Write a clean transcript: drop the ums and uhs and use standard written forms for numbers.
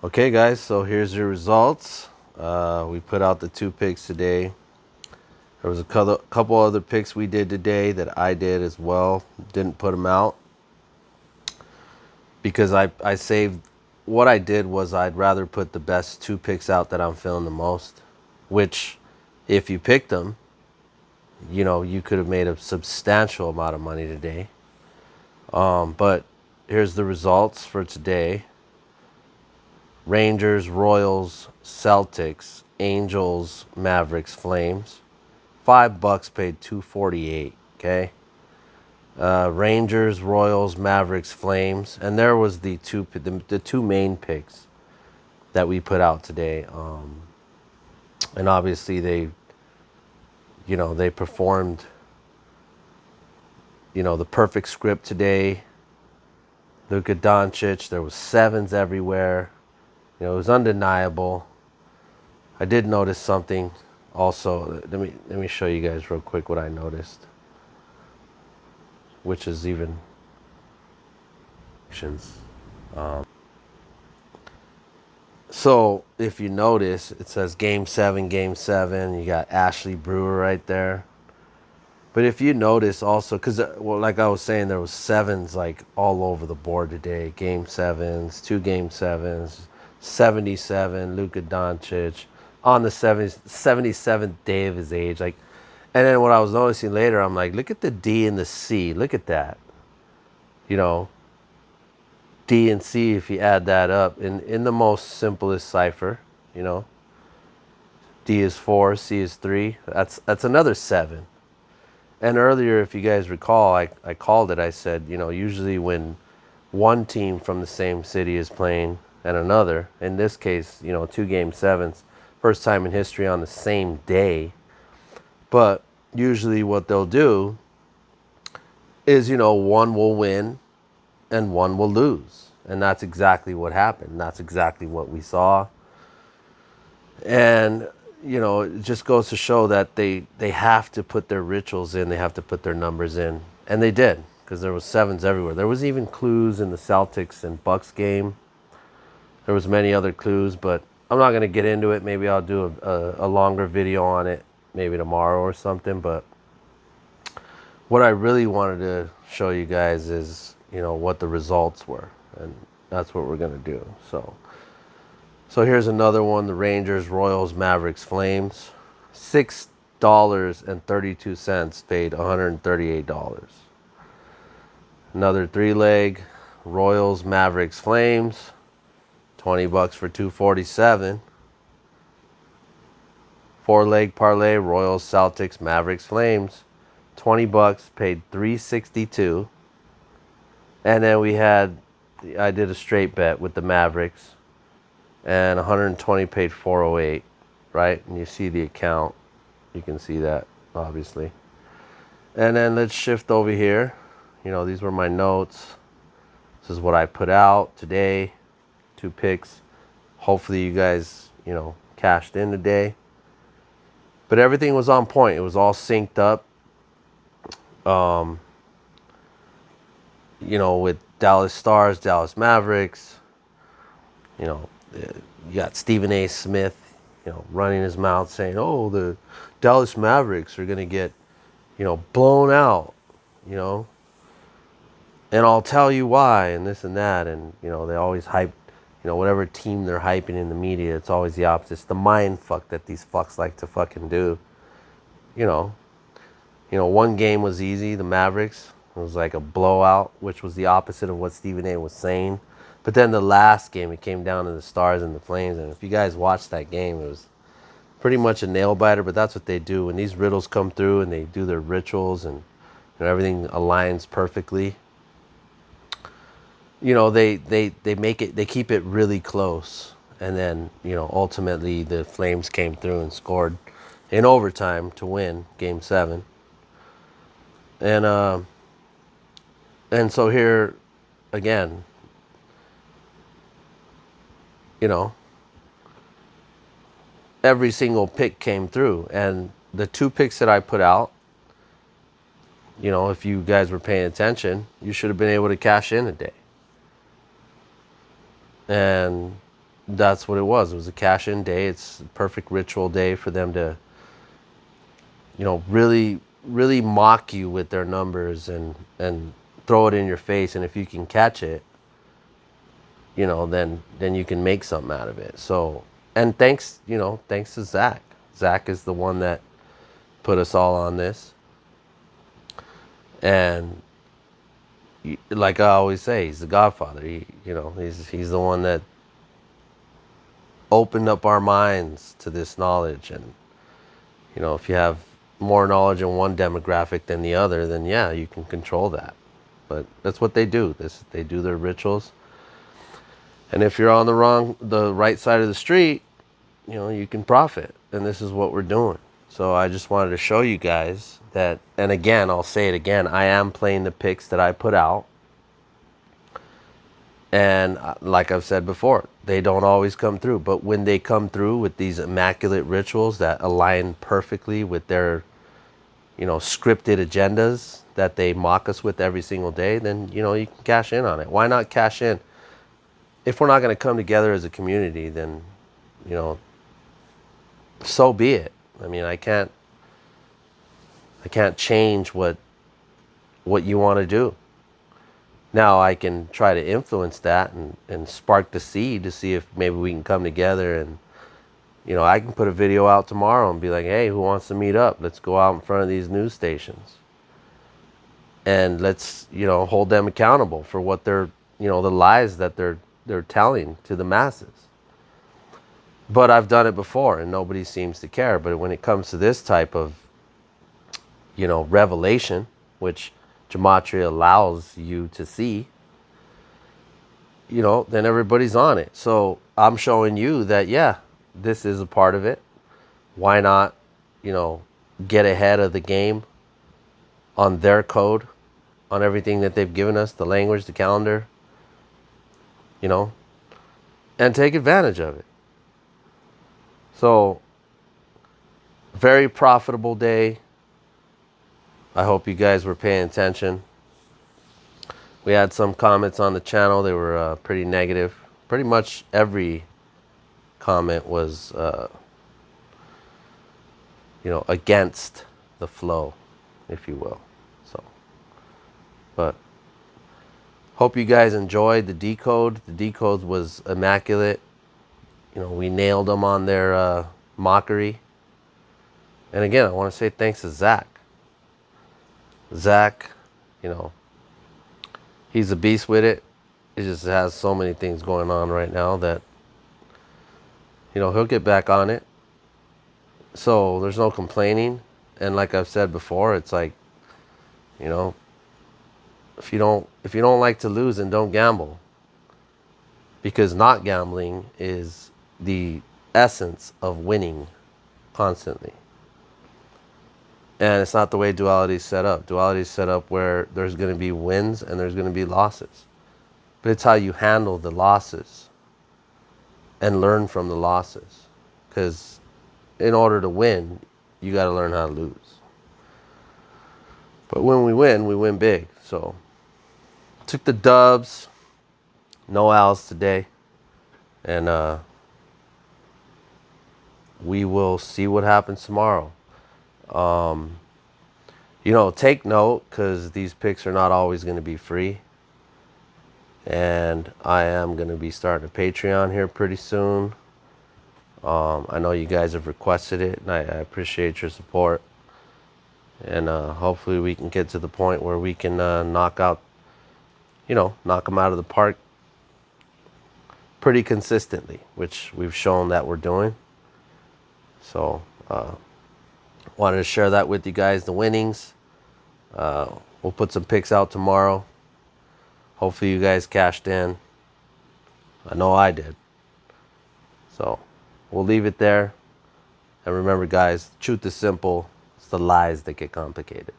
Okay, guys, so here's your results. We put out the 2 picks today. There was a couple other picks we did today that I did as well. Didn't put them out because I saved. What I did was I'd rather put the best 2 picks out that I'm feeling the most, which if you picked them, you could have made a substantial amount of money today. But here's the results for today. Rangers, Royals, Celtics, Angels, Mavericks, Flames. $5 paid 248. Okay. Rangers, Royals, Mavericks, Flames, and there was the two main picks that we put out today. And obviously they performed the perfect script today. Luka Doncic, there was sevens everywhere. It was undeniable. I did notice something also. Let me show you guys real quick what I noticed, which is even so if you notice, it says game 7, game 7. You got Ashley Brewer right there. But if you notice also, because like I was saying, there was sevens like all over the board today. Game 7s, 2 game 7s, 77, Luka Doncic on the 77th day of his age. And then what I was noticing later, I'm like, look at the D and the C. Look at that. D and C, if you add that up in the most simplest cipher, D is 4, C is 3. That's another 7. And earlier, if you guys recall, I called it. I said, usually when one team from the same city is playing and another, in this case, 2 game 7s, first time in history on the same day. But usually what they'll do is, one will win and one will lose. And that's exactly what happened. That's exactly what we saw. And it just goes to show that they have to put their rituals in. They have to put their numbers in. And they did, because there was sevens everywhere. There was even clues in the Celtics and Bucks game. There was many other clues, but I'm not going to get into it. Maybe I'll do a longer video on it, maybe tomorrow or something. But what I really wanted to show you guys is, what the results were. And that's what we're going to do. So here's another one, the Rangers, Royals, Mavericks, Flames. $6.32 paid $138. Another 3-leg, Royals, Mavericks, Flames. $20 for 247. 4-leg parlay, Royals, Celtics, Mavericks, Flames. $20 paid 362. And then I did a straight bet with the Mavericks. And 120 paid 408, right? And you see the account. You can see that, obviously. And then let's shift over here. These were my notes. This is what I put out today. 2 picks. Hopefully you guys, cashed in today. But everything was on point. It was all synced up. With Dallas Stars, Dallas Mavericks. You got Stephen A. Smith, running his mouth saying, "Oh, the Dallas Mavericks are going to get, blown out, and I'll tell you why," and this and that, and they always hype, whatever team they're hyping in the media, it's always the opposite. It's the mind fuck that these fucks like to fucking do. One game was easy, the Mavericks. It was like a blowout, which was the opposite of what Stephen A. was saying. But then the last game, it came down to the Stars and the Flames. And if you guys watched that game, it was pretty much a nail biter. But that's what they do. When these riddles come through and they do their rituals and everything aligns perfectly, they make it, they keep it really close. And then, ultimately the Flames came through and scored in overtime to win game 7. And so here again, every single pick came through. And the 2 picks that I put out, if you guys were paying attention, you should have been able to cash in today. And that's what it was. It was a cash-in day. It's a perfect ritual day for them to, really, really mock you with their numbers and throw it in your face. And if you can catch it, then you can make something out of it. So, and thanks to Zach. Zach is the one that put us all on this. And like I always say, he's the Godfather. He's the one that opened up our minds to this knowledge. And if you have more knowledge in one demographic than the other, then yeah, you can control that. But that's what they do. They do their rituals. And if you're on the right side of the street, you can profit. And this is what we're doing. So I just wanted to show you guys that, and again, I'll say it again, I am playing the picks that I put out. And like I've said before, they don't always come through. But when they come through with these immaculate rituals that align perfectly with their, scripted agendas that they mock us with every single day, then, you can cash in on it. Why not cash in? If we're not going to come together as a community, then, so be it. I mean, I can't change what you want to do. Now I can try to influence that and spark the seed to see if maybe we can come together. And, I can put a video out tomorrow and be like, hey, who wants to meet up? Let's go out in front of these news stations. And let's, hold them accountable for what they're, the lies that they're telling to the masses. But I've done it before and nobody seems to care. But when it comes to this type of, revelation, which gematria allows you to see, then everybody's on it. So I'm showing you that, yeah, this is a part of it. Why not, get ahead of the game on their code, on everything that they've given us, the language, the calendar, and take advantage of it. So, very profitable day. I hope you guys were paying attention. We had some comments on the channel. They were pretty negative. Pretty much every comment was, against the flow, if you will. So, but hope you guys enjoyed the decode. The decode was immaculate. We nailed them on their mockery. And again, I want to say thanks to Zach. Zach, he's a beast with it. He just has so many things going on right now that, he'll get back on it. So there's no complaining. And like I've said before, it's like, if you don't like to lose, then don't gamble. Because not gambling is the essence of winning constantly. And it's not the way duality is set up. Duality is set up where there's going to be wins and there's going to be losses. But it's how you handle the losses and learn from the losses. Because in order to win, you got to learn how to lose. But when we win big. So, took the dubs. No L's today. And we will see what happens tomorrow. Take note, because these picks are not always going to be free. And I am going to be starting a Patreon here pretty soon. I know you guys have requested it, and I appreciate your support. And hopefully we can get to the point where we can knock them out of the park pretty consistently, which we've shown that we're doing. So, wanted to share that with you guys, the winnings. We'll put some picks out tomorrow. Hopefully you guys cashed in. I know I did. So, we'll leave it there. And remember, guys, truth is simple. It's the lies that get complicated.